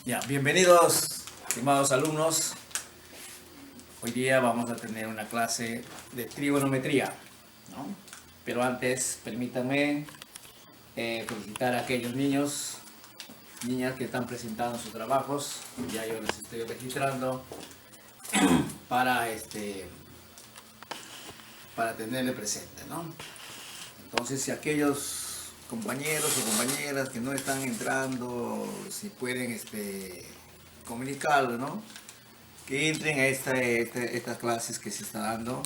Ya, bienvenidos, estimados alumnos. Hoy día vamos a tener una clase de trigonometría, ¿no? Pero antes, permítanme felicitar a aquellos niños, niñas que están presentando sus trabajos. Ya yo los estoy registrando para tenerle presente, ¿no? Entonces, si aquellos compañeros o compañeras que no están entrando, si pueden comunicarlo, ¿no? Que entren a estas clases que se está dando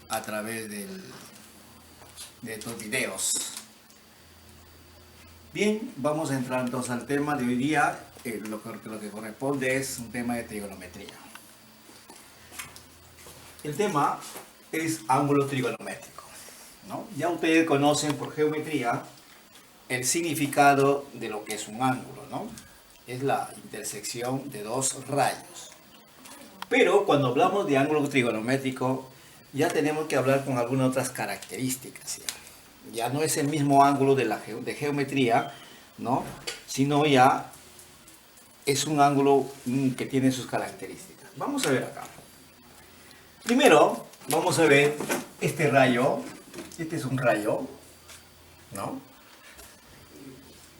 a través de estos videos. Bien, vamos a entrar entonces al tema de hoy día. Lo que corresponde es un tema de trigonometría. El tema es ángulo trigonométrico, ¿no? Ya ustedes conocen por geometría el significado de lo que es un ángulo, ¿no? Es la intersección de dos rayos. Pero cuando hablamos de ángulo trigonométrico, ya tenemos que hablar con algunas otras características. Ya no es el mismo ángulo de geometría, ¿no? Sino ya es un ángulo que tiene sus características. Vamos a ver acá. Primero, vamos a ver este rayo. Este es un rayo, ¿no?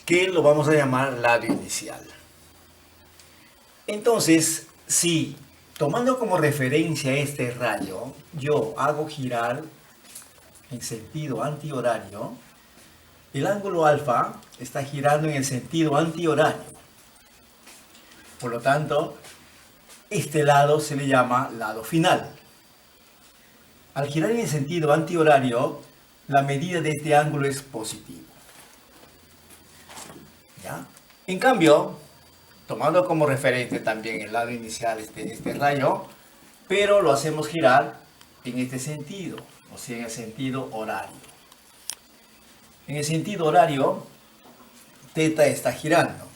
Que lo vamos a llamar lado inicial. Entonces, si tomando como referencia este rayo, yo hago girar en sentido antihorario, el ángulo alfa está girando en el sentido antihorario. Por lo tanto, este lado se le llama lado final. Al girar en el sentido antihorario, la medida de este ángulo es positiva. ¿Ya? En cambio, tomando como referente también el lado inicial este rayo, pero lo hacemos girar en este sentido, o sea, en el sentido horario. En el sentido horario, θ está girando.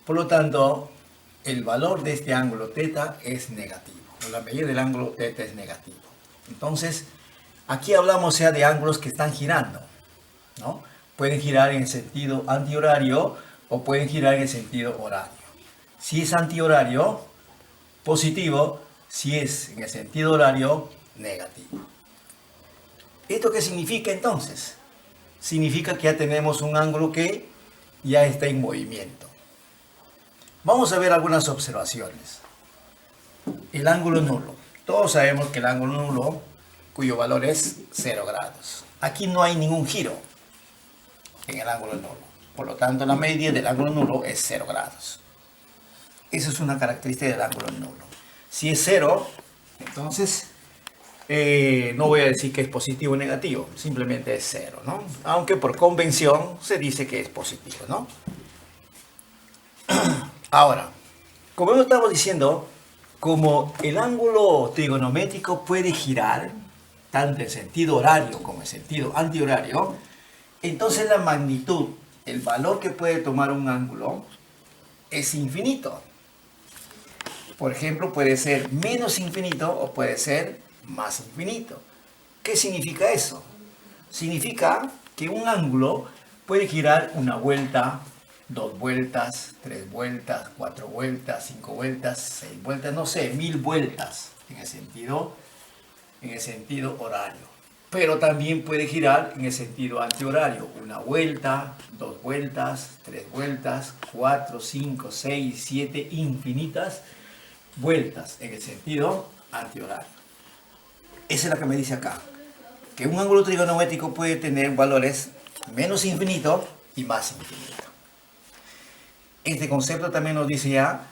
Por lo tanto, el valor de este ángulo θ es negativo. La medida del ángulo θ es negativo. Entonces, aquí hablamos ya de ángulos que están girando, ¿no? Pueden girar en el sentido antihorario o pueden girar en el sentido horario. Si es antihorario, positivo. Si es en el sentido horario, negativo. ¿Esto qué significa entonces? Significa que ya tenemos un ángulo que ya está en movimiento. Vamos a ver algunas observaciones. El ángulo nulo. Todos sabemos que el ángulo nulo, cuyo valor es 0 grados. Aquí no hay ningún giro en el ángulo nulo. Por lo tanto, la medida del ángulo nulo es 0 grados. Esa es una característica del ángulo nulo. Si es 0, entonces no voy a decir que es positivo o negativo, simplemente es 0, ¿no? Aunque por convención se dice que es positivo, ¿no? Ahora, como estamos diciendo, como el ángulo trigonométrico puede girar tanto en sentido horario como en sentido antihorario, entonces la magnitud, el valor que puede tomar un ángulo, es infinito. Por ejemplo, puede ser menos infinito o puede ser más infinito. ¿Qué significa eso? Significa que un ángulo puede girar una vuelta, 2 vueltas, 3 vueltas, 4 vueltas, 5 vueltas, 6 vueltas, no sé, 1000 vueltas en el sentido horario. Pero también puede girar en el sentido antihorario. Una vuelta, 2 vueltas, 3 vueltas, 4, 5, 6, 7, infinitas vueltas en el sentido antihorario. Esa es la que me dice acá. Que un ángulo trigonométrico puede tener valores menos infinito y más infinito. Este concepto también nos dice ya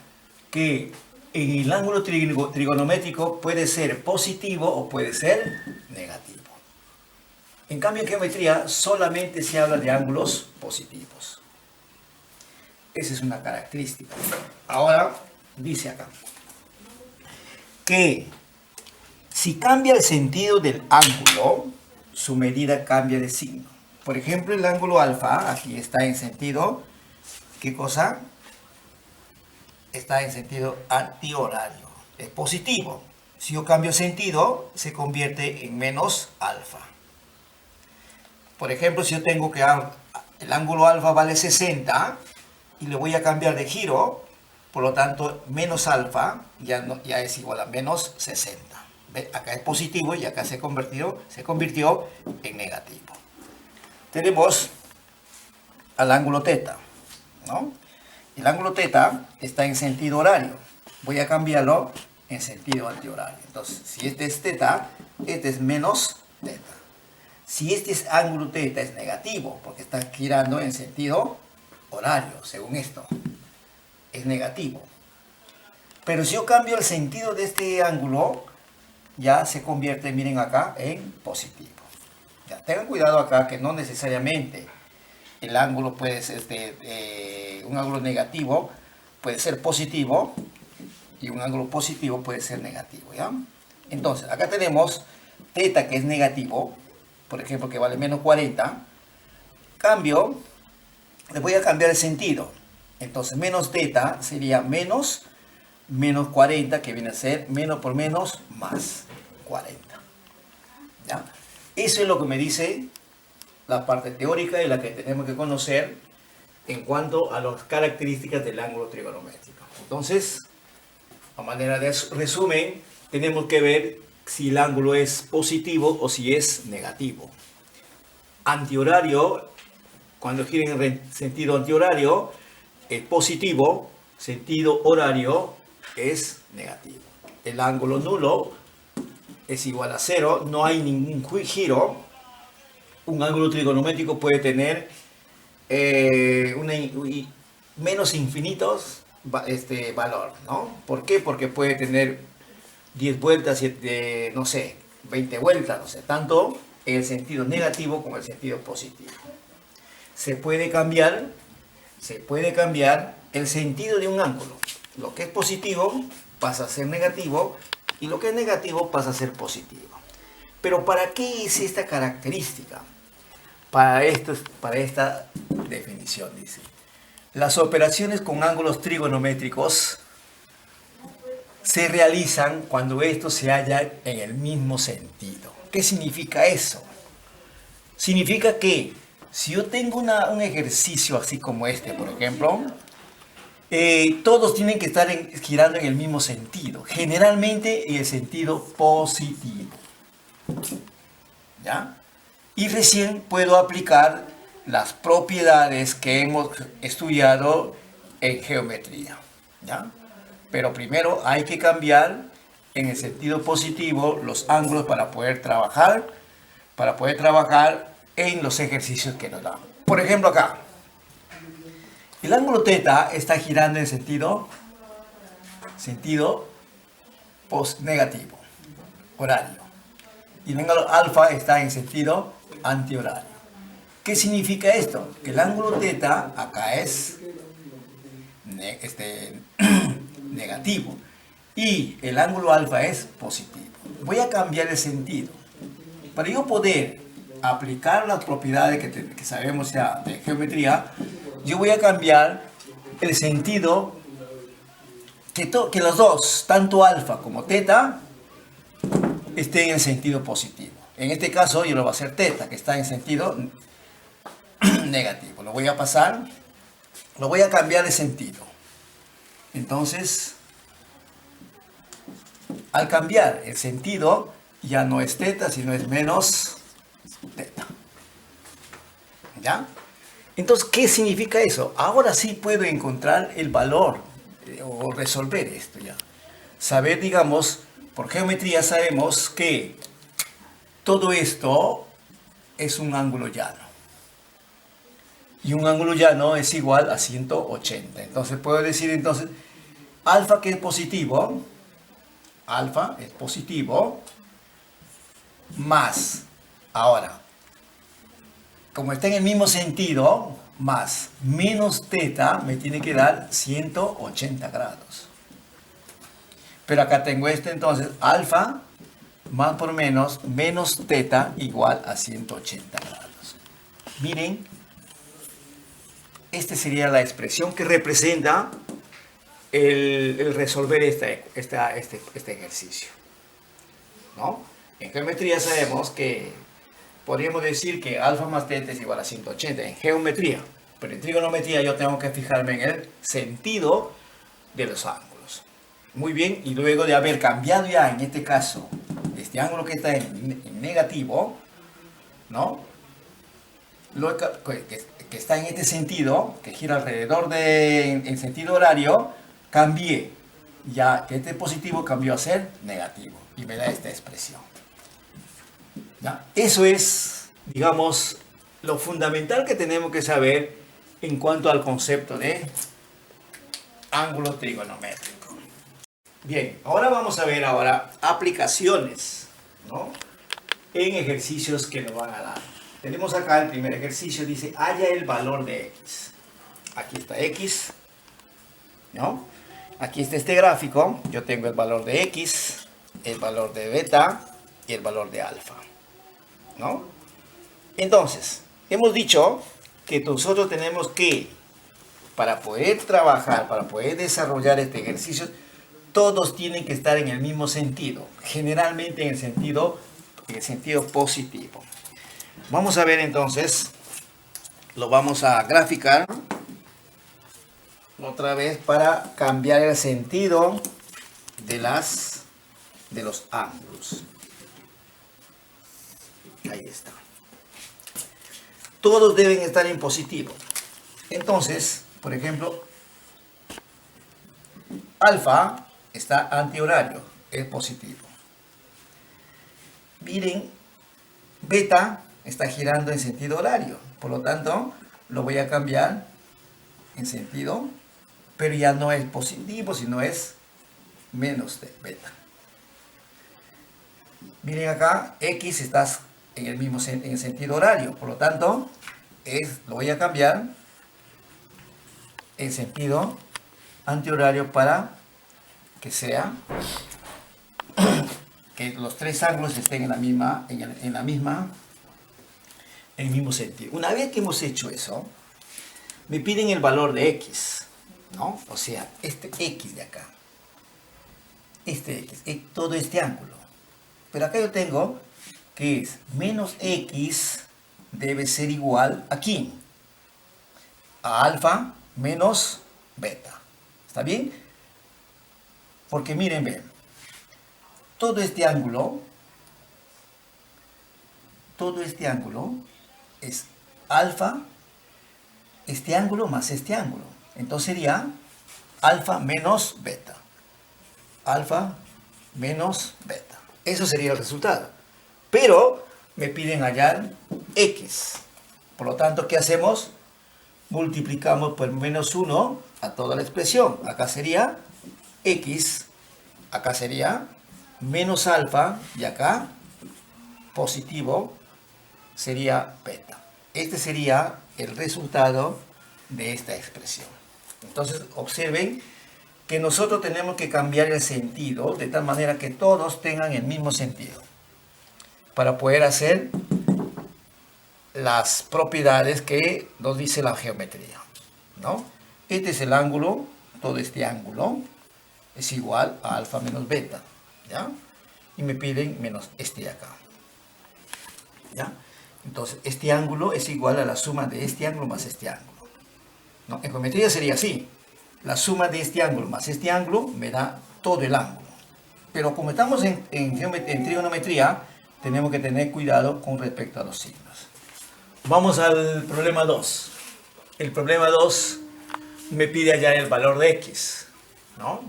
que en el ángulo trigonométrico puede ser positivo o puede ser negativo. En cambio, en geometría solamente se habla de ángulos positivos. Esa es una característica. Ahora, dice acá que si cambia el sentido del ángulo, su medida cambia de signo. Por ejemplo, el ángulo alfa, aquí está en sentido, ¿qué cosa? Está en sentido antihorario. Es positivo. Si yo cambio sentido, se convierte en menos alfa. Por ejemplo, si yo tengo que el ángulo alfa vale 60 y le voy a cambiar de giro, Por lo tanto, menos alfa ya es igual a menos 60. ¿Ve? Acá es positivo y acá se convirtió en negativo. Tenemos al ángulo teta, ¿no? El ángulo teta está en sentido horario. Voy a cambiarlo en sentido antihorario. Entonces, si este es teta, este es menos teta. Si este ángulo teta es negativo, porque está girando en sentido horario, según esto, es negativo. Pero si yo cambio el sentido de este ángulo, ya se convierte, miren acá, en positivo. Ya, tengan cuidado acá que no necesariamente el ángulo puede ser, un ángulo negativo puede ser positivo y un ángulo positivo puede ser negativo, ¿ya? Entonces, acá tenemos teta que es negativo, por ejemplo, que vale menos 40. Cambio, le voy a cambiar el sentido. Entonces, menos teta sería menos 40, que viene a ser menos por menos más 40. ¿Ya? Eso es lo que me dice la parte teórica y la que tenemos que conocer en cuanto a las características del ángulo trigonométrico. Entonces, a manera de resumen, tenemos que ver si el ángulo es positivo o si es negativo. Antihorario, cuando gira en sentido antihorario, es positivo, sentido horario es negativo. El ángulo nulo es igual a 0, no hay ningún giro. Un ángulo trigonométrico puede tener menos infinitos valor, ¿no? ¿Por qué? Porque puede tener 10 vueltas, no sé, 20 vueltas, no sé, tanto en el sentido negativo como en el sentido positivo. Se puede cambiar el sentido de un ángulo. Lo que es positivo pasa a ser negativo y lo que es negativo pasa a ser positivo. Pero ¿para qué hice esta característica? Para esta definición, dice. Las operaciones con ángulos trigonométricos se realizan cuando estos se hallan en el mismo sentido. ¿Qué significa eso? Significa que si yo tengo un ejercicio así como este, por ejemplo, todos tienen que estar girando en el mismo sentido, generalmente en el sentido positivo. ¿Ya? Y recién puedo aplicar las propiedades que hemos estudiado en geometría, ¿ya? Pero primero hay que cambiar en el sentido positivo los ángulos para poder trabajar en los ejercicios que nos dan. Por ejemplo, acá, el ángulo teta está girando en sentido negativo, horario. Y el ángulo alfa está en sentido antihorario. ¿Qué significa esto? Que el ángulo teta acá es negativo y el ángulo alfa es positivo. Voy a cambiar el sentido. Para yo poder aplicar las propiedades que sabemos ya de geometría, yo voy a cambiar el sentido que los dos, tanto alfa como teta, estén en sentido positivo. En este caso yo lo voy a hacer teta, que está en sentido negativo. Lo voy a cambiar de sentido. Entonces, al cambiar el sentido, ya no es teta, sino es menos teta. ¿Ya? Entonces, ¿qué significa eso? Ahora sí puedo encontrar el valor o resolver esto ya. Saber, digamos, por geometría sabemos que todo esto es un ángulo llano. Y un ángulo llano es igual a 180. Entonces puedo decir entonces, alfa que es positivo, más, ahora, como está en el mismo sentido, más menos teta me tiene que dar 180 grados. Pero acá tengo entonces, alfa más por menos teta igual a 180 grados. Miren, esta sería la expresión que representa el resolver este ejercicio, ¿no? En geometría sabemos que podríamos decir que alfa más teta es igual a 180 en geometría, pero en trigonometría yo tengo que fijarme en el sentido de los ángulos. Muy bien, y luego de haber cambiado ya, en este caso, este ángulo que está en negativo, ¿no? Que está en este sentido, que gira alrededor en sentido horario, cambié. Ya que este positivo cambió a ser negativo y me da esta expresión. ¿Ya? Eso es, digamos, lo fundamental que tenemos que saber en cuanto al concepto de ángulo trigonométrico. Bien, ahora vamos a ver aplicaciones, ¿no? En ejercicios que nos van a dar. Tenemos acá el primer ejercicio, dice, halla el valor de x. Aquí está x, ¿no? Aquí está este gráfico, yo tengo el valor de x, el valor de beta y el valor de alfa, ¿no? Entonces, hemos dicho que nosotros tenemos que, para poder trabajar, para poder desarrollar este ejercicio, todos tienen que estar en el mismo sentido, generalmente en el sentido positivo. Vamos a ver entonces, lo vamos a graficar otra vez para cambiar el sentido de los ángulos. Ahí está. Todos deben estar en positivo. Entonces, por ejemplo, alfa está antihorario, es positivo. Miren, beta está girando en sentido horario, por lo tanto, lo voy a cambiar en sentido, pero ya no es positivo, sino es menos de beta. Miren acá, x está en el sentido horario, por lo tanto, lo voy a cambiar en sentido antihorario para que sea que los tres ángulos estén en el mismo sentido. Una vez que hemos hecho eso, me piden el valor de x, ¿no? O sea, este x de acá, este x, todo este ángulo. Pero acá yo tengo que es menos x debe ser igual a ¿quién? A alfa menos beta. ¿Está bien? Porque miren, ven, todo este ángulo es alfa, este ángulo más este ángulo. Entonces sería alfa menos beta. Alfa menos beta. Eso sería el resultado. Pero me piden hallar x. Por lo tanto, ¿qué hacemos? Multiplicamos por menos 1 a toda la expresión. Acá sería x, acá sería menos alfa y acá positivo sería beta. Este sería el resultado de esta expresión. Entonces, observen que nosotros tenemos que cambiar el sentido de tal manera que todos tengan el mismo sentido para poder hacer las propiedades que nos dice la geometría, ¿no? Este es el ángulo, todo este ángulo es igual a alfa menos beta, ¿ya? Y me piden menos este de acá, ¿ya? Entonces, este ángulo es igual a la suma de este ángulo más este ángulo, ¿no? En geometría sería así. La suma de este ángulo más este ángulo me da todo el ángulo. Pero como estamos en trigonometría, tenemos que tener cuidado con respecto a los signos. Vamos al problema 2. El problema 2 me pide hallar el valor de x, ¿no?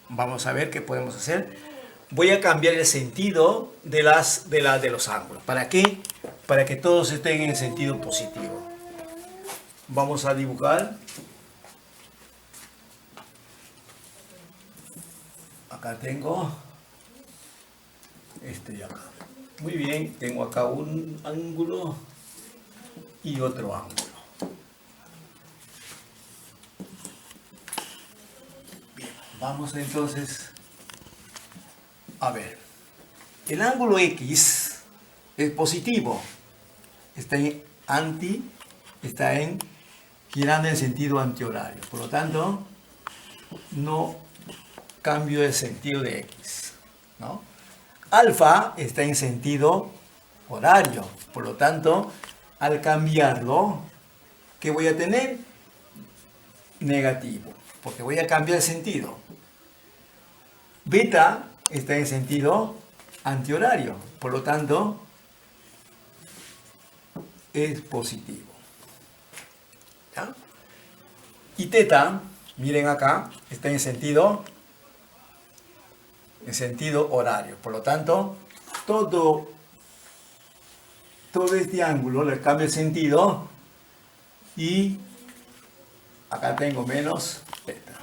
Vamos a ver qué podemos hacer. Voy a cambiar el sentido de los ángulos. ¿Para qué? Para que todos estén en el sentido positivo. Vamos a dibujar. Acá tengo este de acá. Muy bien, tengo acá un ángulo y otro ángulo. Bien, vamos entonces a ver. El ángulo X es positivo. Está girando en sentido antihorario. Por lo tanto, no cambio el sentido de X, ¿no? Alfa está en sentido horario, por lo tanto, al cambiarlo, ¿qué voy a tener? Negativo. porque voy a cambiar el sentido. Beta está en sentido antihorario, por lo tanto, es positivo. ¿Ya? Y teta, miren acá, está en sentido horario. Por lo tanto, todo este ángulo le cambia el sentido y acá tengo menos teta.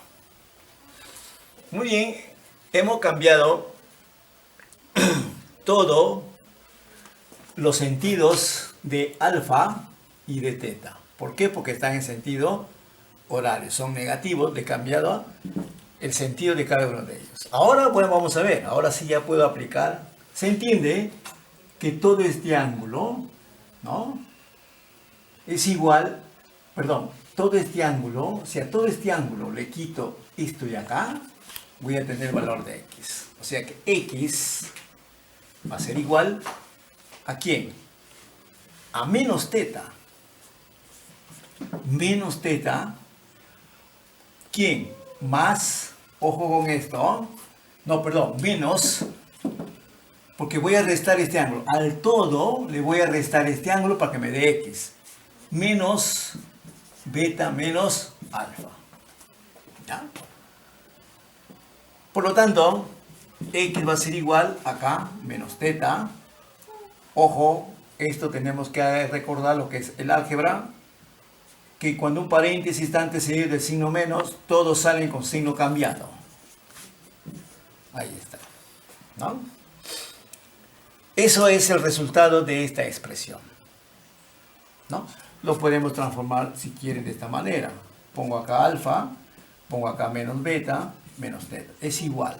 Muy bien, hemos cambiado todos los sentidos de alfa y de teta. ¿Por qué? Porque están en sentido horario, son negativos, he cambiado el sentido de cada uno de ellos. Ahora, bueno, vamos a ver, ahora sí ya puedo aplicar. Se entiende que todo este ángulo, ¿no? Es igual, perdón, todo este ángulo, si a todo este ángulo le quito esto de acá, voy a tener valor de x. O sea que x va a ser igual ¿a quién? A menos teta. Menos teta. ¿Quién? Más, ojo con esto, no, perdón, menos, porque voy a restar este ángulo. Al todo le voy a restar este ángulo para que me dé x. Menos beta menos alfa. ¿Ya? Por lo tanto, x va a ser igual acá, menos teta. Ojo, esto tenemos que recordar lo que es el álgebra, que cuando un paréntesis está antecedido del signo menos, todos salen con signo cambiado. Ahí está, ¿no? Eso es el resultado de esta expresión, ¿no? Lo podemos transformar, si quieren, de esta manera. Pongo acá alfa, pongo acá menos beta, menos teta. Es igual,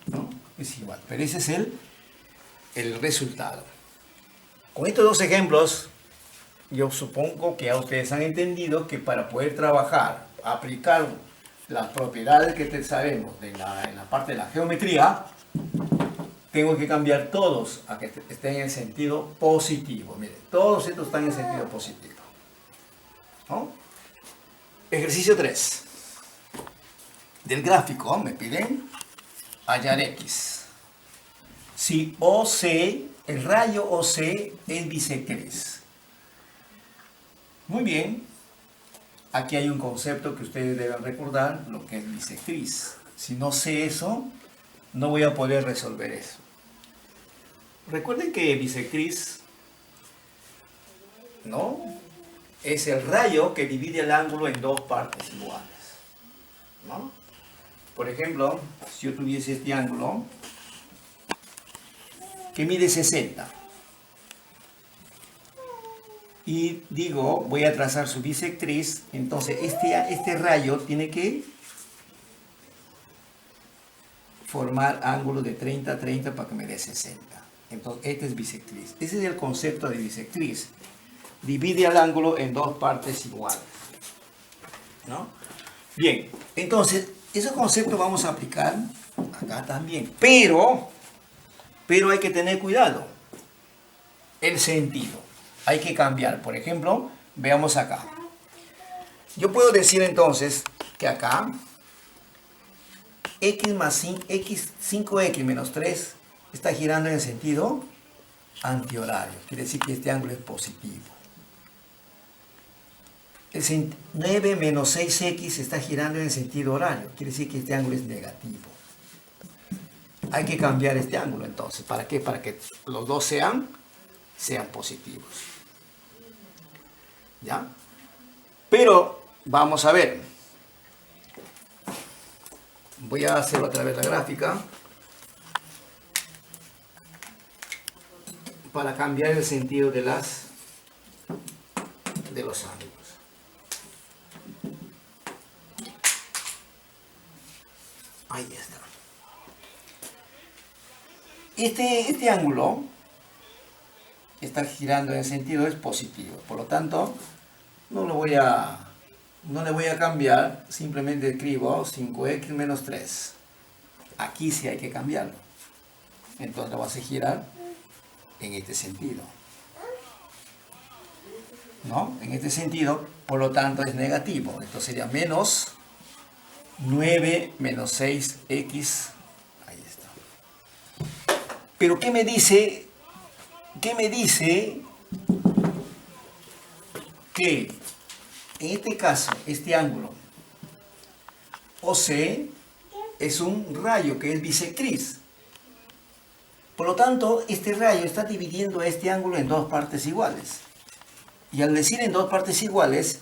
¿no? Es igual, pero ese es el resultado. Con estos dos ejemplos, yo supongo que ya ustedes han entendido que para poder trabajar, aplicar las propiedades que sabemos en la parte de la geometría, tengo que cambiar todos a que estén en sentido positivo. Miren, todos estos están en sentido positivo, ¿no? Ejercicio 3. Del gráfico me piden hallar x. Si OC, el rayo OC es bisectriz. Muy bien, aquí hay un concepto que ustedes deben recordar, lo que es bisectriz. Si no sé eso, no voy a poder resolver eso. Recuerden que bisectriz, ¿no?, es el rayo que divide el ángulo en dos partes iguales, ¿no? Por ejemplo, si yo tuviese este ángulo que mide 60, y digo, voy a trazar su bisectriz, entonces este rayo tiene que formar ángulo de 30 a 30 para que me dé 60. Entonces, este es bisectriz. Ese es el concepto de bisectriz. Divide el ángulo en dos partes iguales, ¿no? Bien, entonces, ese concepto vamos a aplicar acá también. Pero hay que tener cuidado. El sentido. Hay que cambiar. Por ejemplo, veamos acá. Yo puedo decir entonces que acá x más 5x menos 3 está girando en el sentido antihorario. Quiere decir que este ángulo es positivo. El 9 menos 6x está girando en el sentido horario. Quiere decir que este ángulo es negativo. Hay que cambiar este ángulo entonces. ¿Para qué? Para que los dos sean positivos. ¿Ya? Pero vamos a ver. Voy a hacerlo a través de la gráfica para cambiar el sentido de los ángulos. Ahí está. Este ángulo está girando en el sentido es positivo, por lo tanto no le voy a cambiar, simplemente escribo 5x menos 3. Aquí sí hay que cambiarlo, entonces lo vas a girar en este sentido, ¿no? En este sentido, por lo tanto es negativo, esto sería menos 9 menos 6x. Ahí está. Pero ¿qué me dice? ¿Qué me dice? Que en este caso, este ángulo OC es un rayo que es bisectriz. Por lo tanto, este rayo está dividiendo este ángulo en dos partes iguales. Y al decir en dos partes iguales,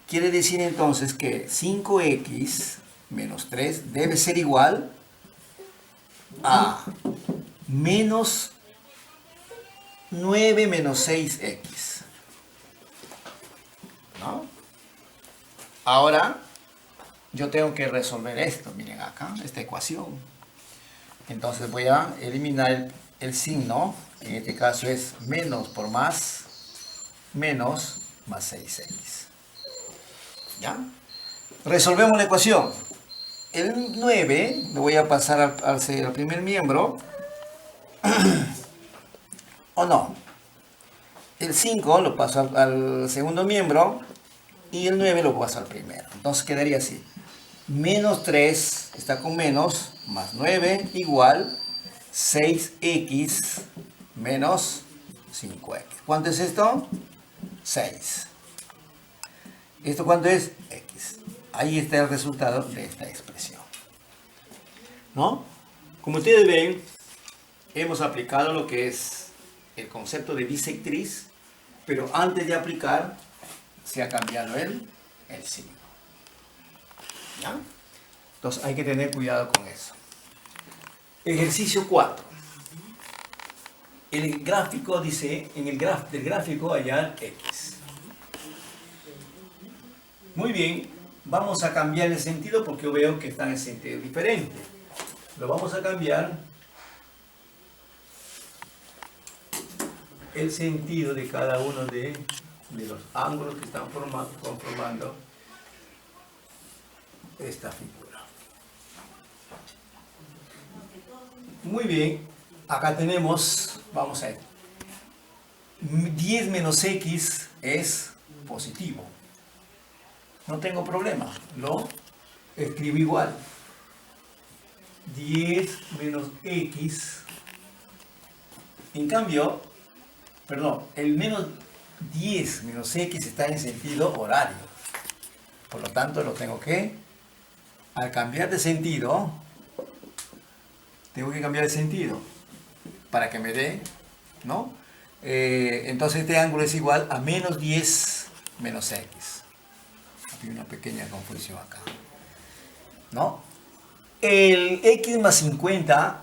quiere decir entonces que 5x menos 3 debe ser igual a menos 9 menos 6x. ¿No? Ahora, yo tengo que resolver esto. Miren acá, esta ecuación. Entonces voy a eliminar el signo. En este caso es menos por más, menos más 6x. ¿Ya? Resolvemos la ecuación. El 9 lo voy a pasar al primer miembro. ¿O no? El 5 lo paso al segundo miembro. Y el 9 lo paso al primero. Entonces quedaría así. Menos 3 está con menos, más 9 igual 6x menos 5x. ¿Cuánto es esto? 6. ¿Esto cuánto es? X. Ahí está el resultado de esta expresión. ¿No? Como ustedes ven, hemos aplicado lo que es el concepto de bisectriz, pero antes de aplicar se ha cambiado el signo. ¿Ya? Entonces hay que tener cuidado con eso. Ejercicio 4. El gráfico dice, del gráfico hallar x. Muy bien, vamos a cambiar el sentido porque yo veo que están en sentido diferente. Lo vamos a cambiar el sentido de cada uno de los ángulos que están conformando esta figura. Muy bien, acá tenemos, vamos a ver, 10 menos x es positivo. No tengo problema, lo escribo igual. 10 menos x. En cambio, perdón, el menos 10 menos x está en sentido horario. Por lo tanto, lo tengo que, al cambiar de sentido, tengo que cambiar de sentido para que me dé, ¿no? Entonces este ángulo es igual a menos 10 menos x. Hay una pequeña confusión acá, ¿no? El x más 50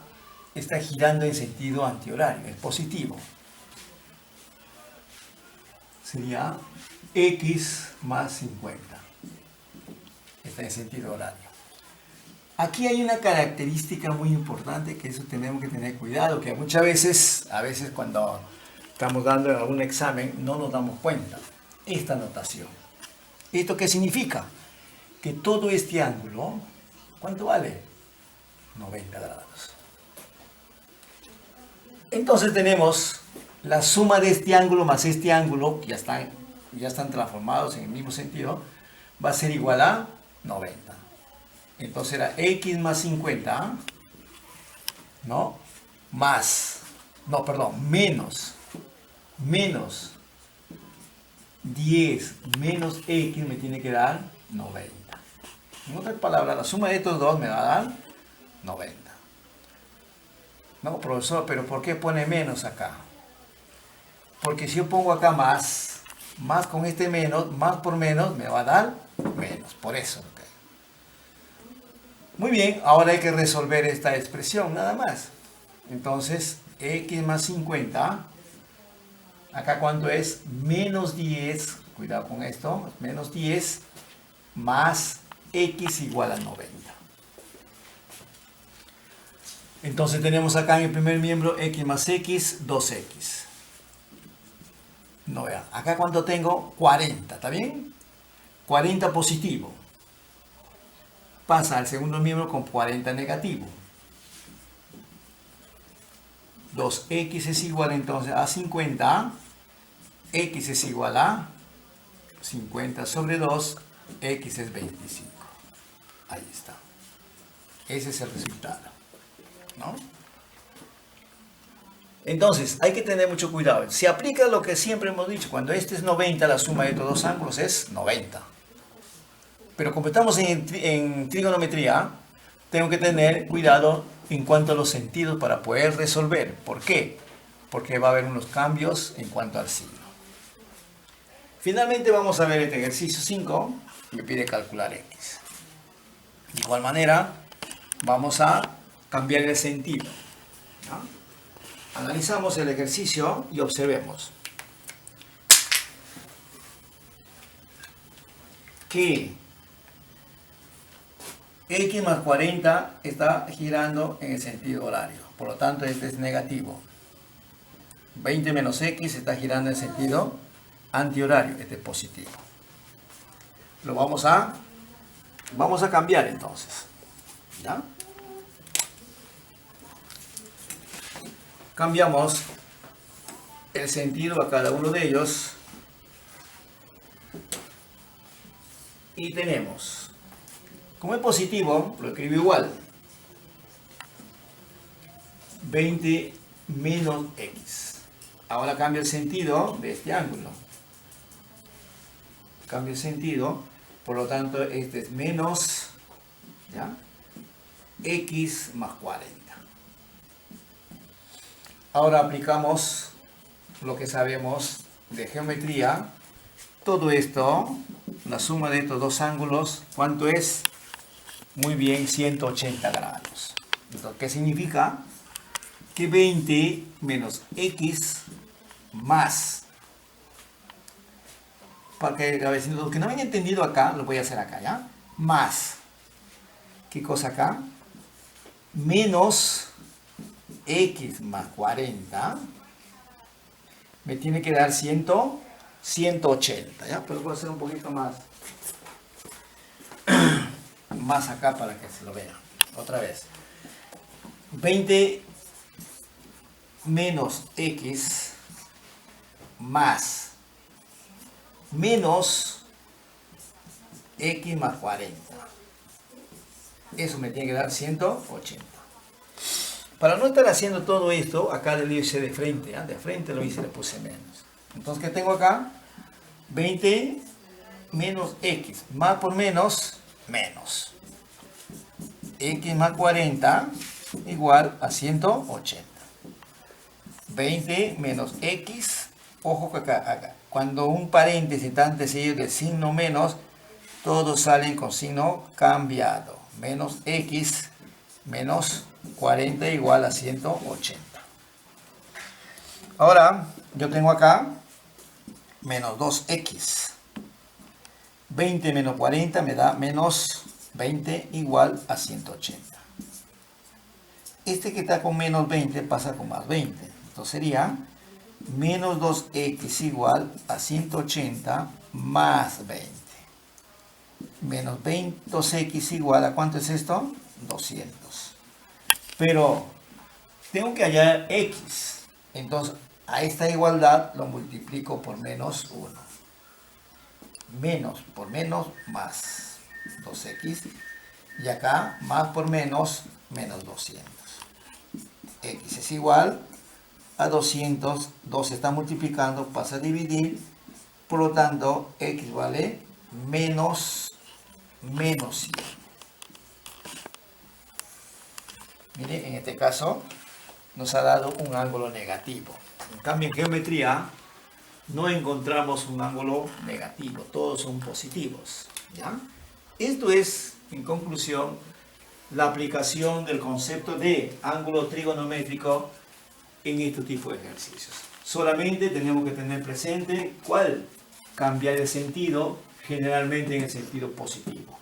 está girando en sentido antihorario, es positivo. Sería x más 50. Está en sentido horario. Aquí hay una característica muy importante que eso tenemos que tener cuidado, que muchas veces, cuando estamos dando algún examen no nos damos cuenta. Esta notación. ¿Esto qué significa? Que todo este ángulo, ¿cuánto vale? 90 grados. Entonces tenemos la suma de este ángulo más este ángulo, que ya están transformados en el mismo sentido, va a ser igual a 90. Entonces era x más 50, ¿no? Menos 10 menos x me tiene que dar 90. En otras palabras, la suma de estos dos me va a dar 90. No, profesor, pero ¿por qué pone menos acá? Porque si yo pongo acá más con este menos, más por menos, me va a dar menos. Por eso. Okay. Muy bien, ahora hay que resolver esta expresión, nada más. Entonces, x más 50, acá ¿cuánto es? Menos 10, cuidado con esto, menos 10 más x igual a 90. Entonces tenemos acá en el primer miembro x más x, 2x. No, vean, acá ¿cuánto tengo? 40, ¿está bien? 40 positivo. Pasa al segundo miembro con 40 negativo. 2x es igual entonces a 50. X es igual a 50 sobre 2. X es 25. Ahí está. Ese es el resultado, ¿no? Entonces, hay que tener mucho cuidado. Se aplica lo que siempre hemos dicho. Cuando este es 90, la suma de estos dos ángulos es 90. Pero como estamos en trigonometría, tengo que tener cuidado en cuanto a los sentidos para poder resolver. ¿Por qué? Porque va a haber unos cambios en cuanto al signo. Finalmente vamos a ver este ejercicio 5. Me pide calcular x. De igual manera, vamos a cambiar el sentido, ¿no? Analizamos el ejercicio y observemos que x más 40 está girando en el sentido horario. Por lo tanto, este es negativo. 20 menos x está girando en sentido antihorario. Este es positivo. Lo vamos a cambiar entonces. ¿Ya? Cambiamos el sentido a cada uno de ellos. Y tenemos, como es positivo, lo escribo igual. 20 menos x. Ahora cambio el sentido de este ángulo. Cambio el sentido, por lo tanto este es menos, ¿ya?, x más 40. Ahora aplicamos lo que sabemos de geometría. Todo esto, la suma de estos dos ángulos, ¿cuánto es? Muy bien, 180 grados. Entonces, ¿qué significa? Que 20 menos x más. Para que, a ver, lo que no había entendido acá, lo voy a hacer acá, ¿ya? Más. ¿Qué cosa acá? Menos x más 40 me tiene que dar 180, ¿ya? Pero voy a hacer un poquito más acá para que se lo vean. Otra vez. 20 menos x más menos x más 40. Eso me tiene que dar 180. Para no estar haciendo todo esto, acá lo hice de frente, ¿eh? De frente lo hice, le puse menos. Entonces, ¿qué tengo acá? 20 menos x, más por menos, menos. X más 40 igual a 180. 20 menos x, ojo que acá, cuando un paréntesis está antecedido del signo menos, todos salen con signo cambiado. Menos x menos 40 igual a 180. Ahora, yo tengo acá menos 2x. 20 menos 40 me da menos 20 igual a 180. Este que está con menos 20 pasa con más 20. Entonces sería menos 2x igual a 180 más 20. Menos 2x igual a, ¿cuánto es esto? 200. Pero tengo que hallar x. Entonces, a esta igualdad lo multiplico por menos 1. Menos por menos, más 2x. Y acá, más por menos, menos 200. X es igual a 200. 2 se está multiplicando, pasa a dividir. Por lo tanto, x vale menos 100. Mire, en este caso nos ha dado un ángulo negativo. En cambio, en geometría no encontramos un ángulo negativo, todos son positivos, ¿ya? Esto es, en conclusión, la aplicación del concepto de ángulo trigonométrico en este tipo de ejercicios. Solamente tenemos que tener presente cuál cambiar el sentido, generalmente en el sentido positivo.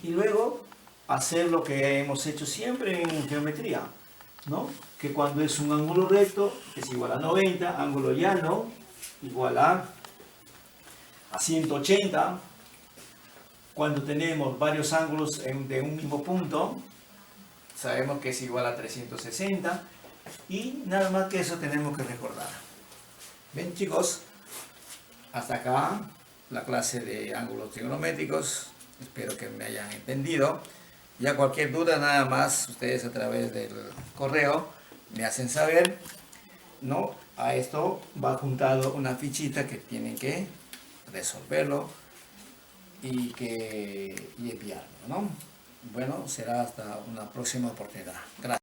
Y luego hacer lo que hemos hecho siempre en geometría, ¿no? Que cuando es un ángulo recto es igual a 90, ángulo llano igual a 180. Cuando tenemos varios ángulos de un mismo punto, sabemos que es igual a 360. Y nada más que eso tenemos que recordar. Bien, chicos, hasta acá la clase de ángulos trigonométricos. Espero que me hayan entendido. Ya cualquier duda, nada más, ustedes a través del correo me hacen saber, ¿no? A esto va juntado una fichita que tienen que resolverlo y enviarlo, ¿no? Bueno, será hasta una próxima oportunidad. Gracias.